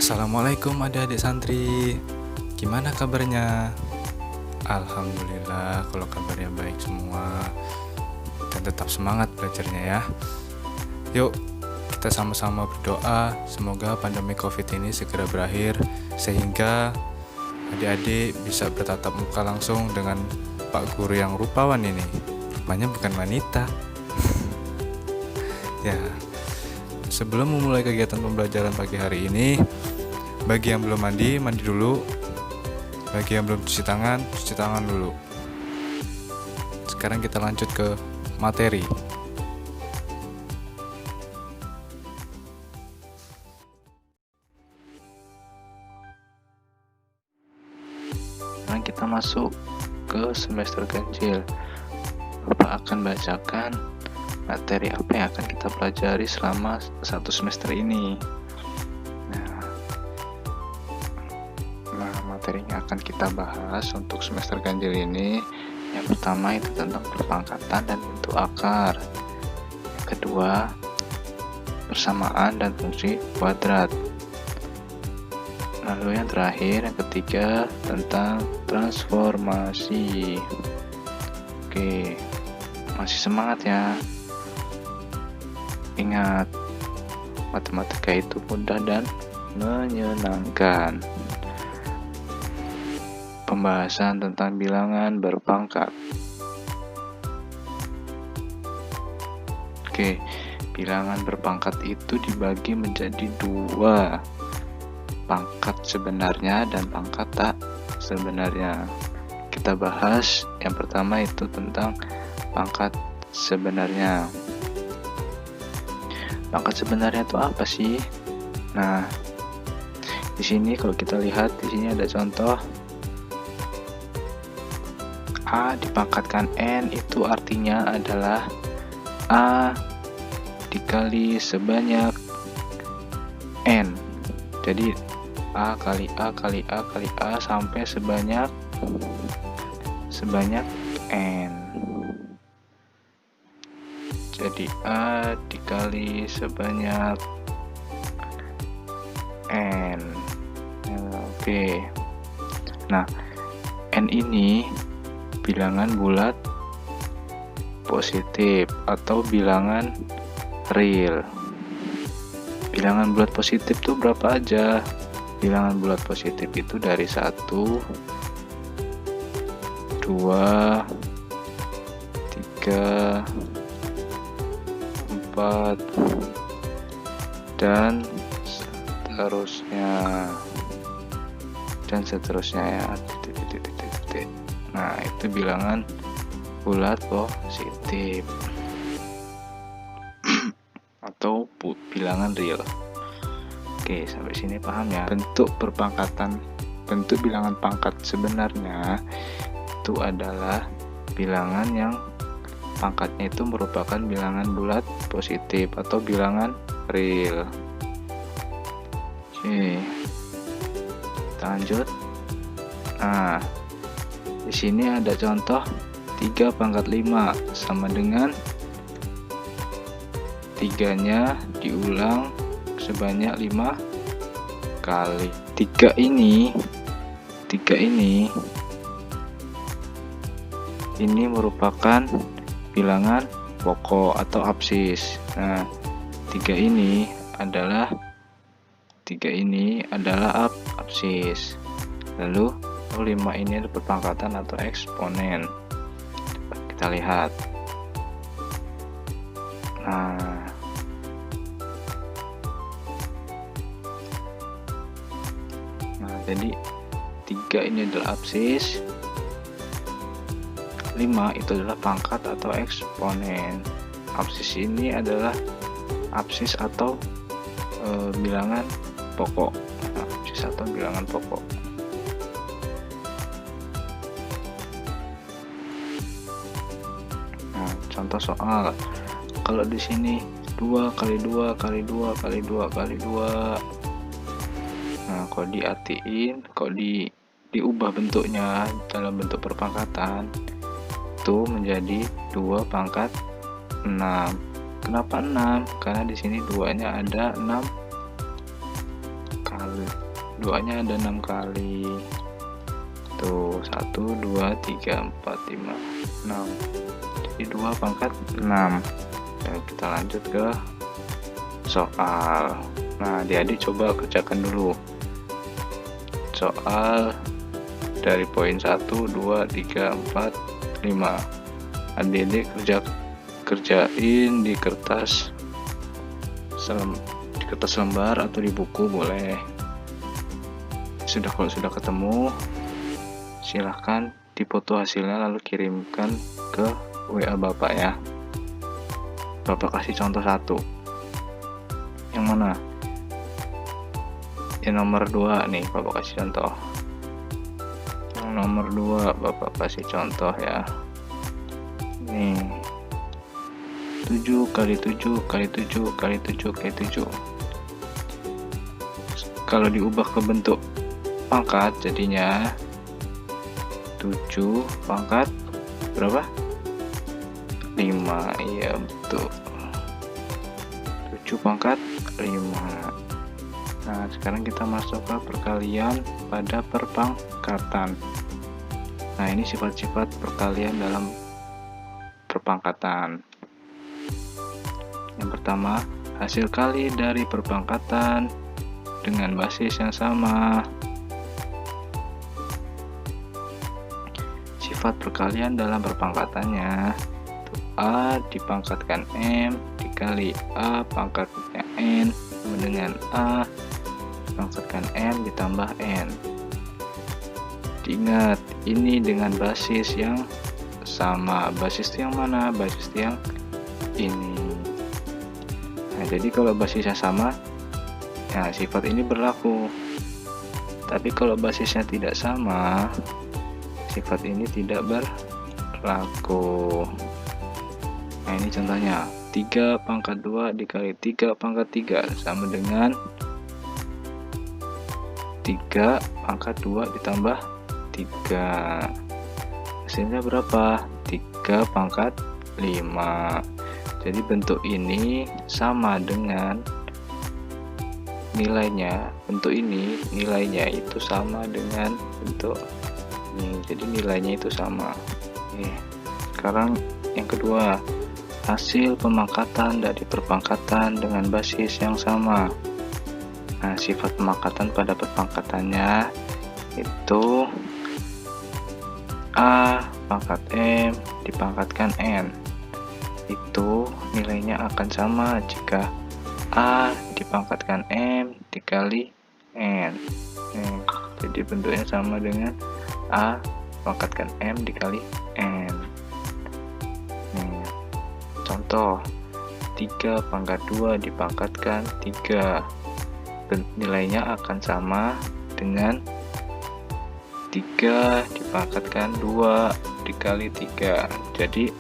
Assalamualaikum adik-adik santri. Gimana kabarnya? Alhamdulillah kalau kabarnya baik semua. Dan tetap semangat belajarnya ya. Yuk kita sama-sama berdoa semoga pandemi COVID ini segera berakhir sehingga adik-adik bisa bertatap muka langsung dengan Pak Guru yang rupawan ini. Rupanya bukan wanita. Ya, sebelum memulai kegiatan pembelajaran pagi hari ini, bagi yang belum mandi, mandi dulu. Bagi yang belum cuci tangan dulu. Sekarang kita lanjut ke materi. Sekarang kita masuk ke semester ganjil. Bapak akan bacakan materi apa yang akan kita pelajari selama satu semester ini. Nah, materinya akan kita bahas untuk semester ganjil ini. Yang pertama itu tentang perpangkatan dan bentuk akar. Yang kedua, persamaan dan fungsi kuadrat. Lalu yang terakhir, yang ketiga, tentang transformasi. Oke, masih semangat ya. Ingat, matematika itu mudah dan menyenangkan. Pembahasan tentang bilangan berpangkat. Oke, bilangan berpangkat itu dibagi menjadi dua, pangkat sebenarnya dan pangkat tak sebenarnya. Kita bahas yang pertama itu tentang pangkat sebenarnya. Pangkat sebenarnya itu apa sih? Nah, di sini kalau kita lihat di sini ada contoh A dipangkatkan N, itu artinya adalah A dikali sebanyak N. Jadi A kali A kali A kali A sampai sebanyak N. Jadi A dikali sebanyak N. Oke. Nah, N ini bilangan bulat positif atau bilangan real. Bilangan bulat positif itu berapa aja? Bilangan bulat positif itu dari 1, 2, 3, 4, dan seterusnya ya. Nah, itu bilangan bulat positif atau bilangan real. Oke, sampai sini paham ya? Bentuk bilangan pangkat sebenarnya itu adalah bilangan yang pangkatnya itu merupakan bilangan bulat positif atau bilangan real. Oke, kita lanjut. Nah, di sini ada contoh 3 pangkat 5 sama dengan 3-nya diulang sebanyak 5 kali. 3 ini merupakan bilangan pokok atau absis. Nah, 3 ini adalah absis. Lalu 5 ini adalah perpangkatan atau eksponen. Kita lihat. Nah, jadi 3 ini adalah absis, 5 itu adalah pangkat atau eksponen. Absis ini adalah absis atau bilangan pokok. Absis atau bilangan pokok. Nah, contoh soal. Kalau di sini 2 kali 2 kali 2 kali 2 kali 2. Nah, kalau diartiin, kalau diubah bentuknya dalam bentuk perpangkatan itu menjadi 2 pangkat 6. Kenapa 6? Karena di sini 2-nya ada 6 Nah, duanya ada 6 kali. Tuh, 1, 2, 3, 4, 5, 6. Jadi 2 pangkat 6. Nah, kita lanjut ke soal. Nah, adik-adik coba kerjakan dulu soal dari poin 1, 2, 3, 4, 5. Adik-adik kerjain di kertas lembar atau di buku boleh. Kalau sudah ketemu, silahkan dipoto hasilnya lalu kirimkan ke WA Bapak ya. Bapak kasih contoh 1. Yang mana? Yang nomor 2 nih Bapak kasih contoh. Yang nomor 2 Bapak kasih contoh ya. Nih, 7 kali 7 kali 7 kali 7 kali 7. Kalau diubah ke bentuk pangkat jadinya 7 pangkat berapa? 5. Iya betul, 7 pangkat 5. Nah, sekarang kita masuk ke perkalian pada perpangkatan. Nah, ini sifat-sifat perkalian dalam perpangkatan. Yang pertama, hasil kali dari perpangkatan dengan basis yang sama. Sifat perkalian dalam perpangkatannya itu A dipangkatkan M dikali A pangkatnya N sama dengan A dipangkatkan M ditambah N. Diingat, ini dengan basis yang sama. Basis yang mana? Basis yang ini. Nah, jadi kalau basisnya sama, nah, sifat ini berlaku. Tapi kalau basisnya tidak sama, sifat ini tidak berlaku. Nah, ini contohnya 3 pangkat 2 dikali 3 pangkat 3 sama dengan 3 pangkat 2 ditambah 3. Hasilnya berapa? 3 pangkat 5. Jadi bentuk ini sama dengan nilainya, bentuk ini nilainya itu sama dengan bentuk ini, jadi nilainya itu sama. Oke, sekarang yang kedua, hasil pemangkatan dari perpangkatan dengan basis yang sama. Nah, sifat pemangkatan pada perpangkatannya itu A pangkat M dipangkatkan N. Itu nilainya akan sama jika A dipangkatkan M dikali N. Jadi bentuknya sama dengan A pangkatkan M dikali N. Contoh 3 pangkat 2 dipangkatkan 3. Nilainya akan sama dengan 3 dipangkatkan 2 dikali 3. Jadi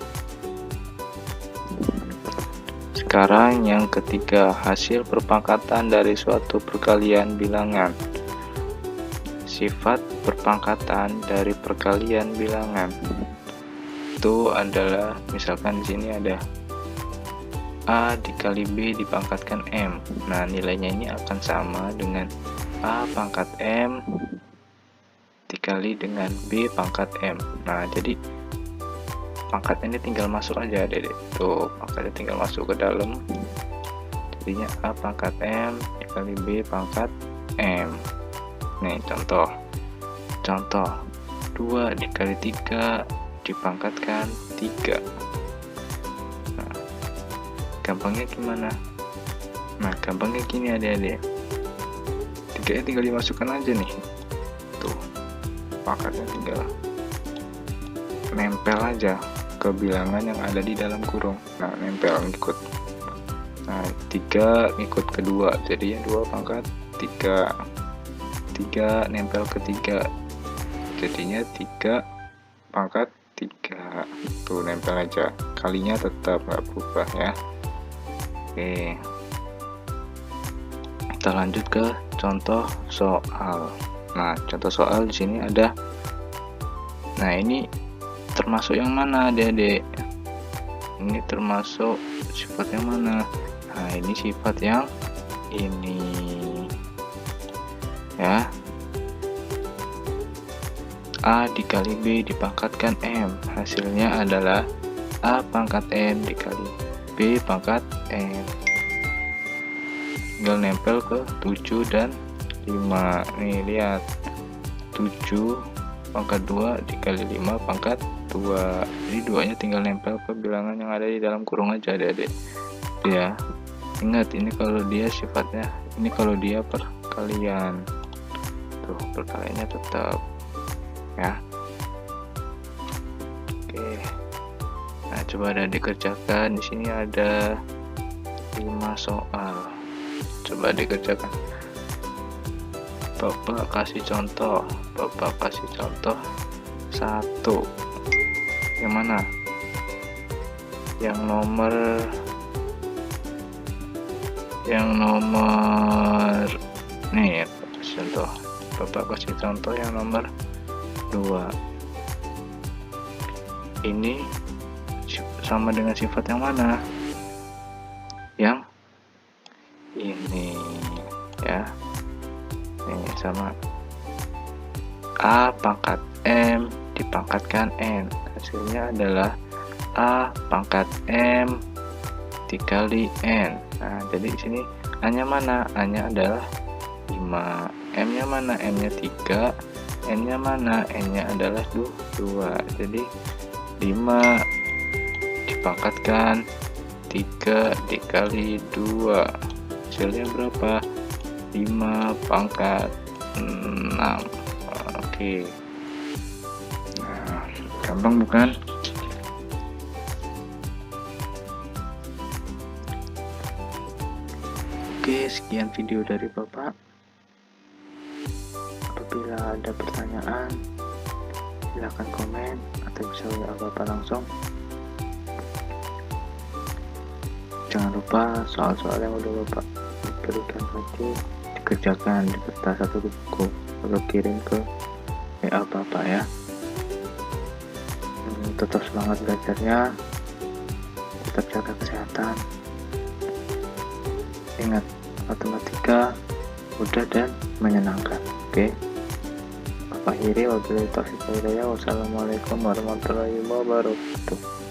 sekarang yang ketiga, hasil perpangkatan dari suatu perkalian bilangan. Sifat perpangkatan dari perkalian bilangan itu adalah, misalkan di sini ada A dikali B dipangkatkan M. Nah, nilainya ini akan sama dengan A pangkat M dikali dengan B pangkat M. Nah, jadi pangkatnya ini tinggal masuk aja, Dedek. Tuh, pangkatnya tinggal masuk ke dalam. Jadinya A pangkat M dikali B pangkat M. Nih, contoh 2 dikali 3 dipangkatkan 3. Nah, gampangnya gimana? Nah, gampangnya gini adik-adik, 3 nya tinggal dimasukkan aja nih. Tuh, pangkatnya tinggal nempel aja ke bilangan yang ada di dalam kurung. Nah, nempel ngikut. Nah, 3 ngikut kedua, jadinya 2 pangkat 3. 3 nempel ke 3, jadinya 3 pangkat 3. Tuh, nempel aja, kalinya tetap nggak berubah ya. Oke, kita lanjut ke contoh soal. Nah, contoh soal di sini ada. Nah, ini termasuk yang mana, Adik-adik? Ini termasuk sifat yang mana? Nah, ini sifat yang ini. ya. A dikali B dipangkatkan M, hasilnya adalah A pangkat M dikali B pangkat M. Tinggal nempel ke 7 dan 5. Nih lihat, 7 pangkat 2 dikali 5 pangkat 2. Jadi 2 nya tinggal nempel ke bilangan yang ada di dalam kurung aja, adik-adik ya. Ingat, ini kalau dia sifatnya, ini kalau dia perkalian, tuh perkaliannya tetap ya. Oke, nah coba ada dikerjakan. Di sini ada 5 soal, coba dikerjakan. Bapak kasih contoh 1. Yang mana? Yang nomor nih, contoh. Bapak kasih contoh yang nomor 2. Ini sama dengan sifat yang mana? Yang ini ya. Ini sama. A pangkat M dipangkatkan N, hasilnya adalah A pangkat M dikali N. Nah, jadi di sini A-nya mana? A-nya adalah 5. M-nya mana? M-nya 3. N-nya mana? N-nya adalah 2. Jadi 5 dipangkatkan 3 dikali 2, hasilnya berapa? 5 pangkat 6. Oke. Nah, gampang bukan? Oke, sekian video dari Bapak. Apabila ada pertanyaan, silahkan komen atau bisa WA Bapak langsung. Jangan lupa soal-soal yang udah Bapak berikan tadi dikerjakan di kertas atau di buku, atau kirim ke WA Bapak ya. Tetap semangat belajarnya, tetap jaga kesehatan. Ingat, matematika mudah dan menyenangkan. Oke. Bapak akhiri, wabillahi taufiq wal hidayah. Wassalamualaikum warahmatullahi wabarakatuh.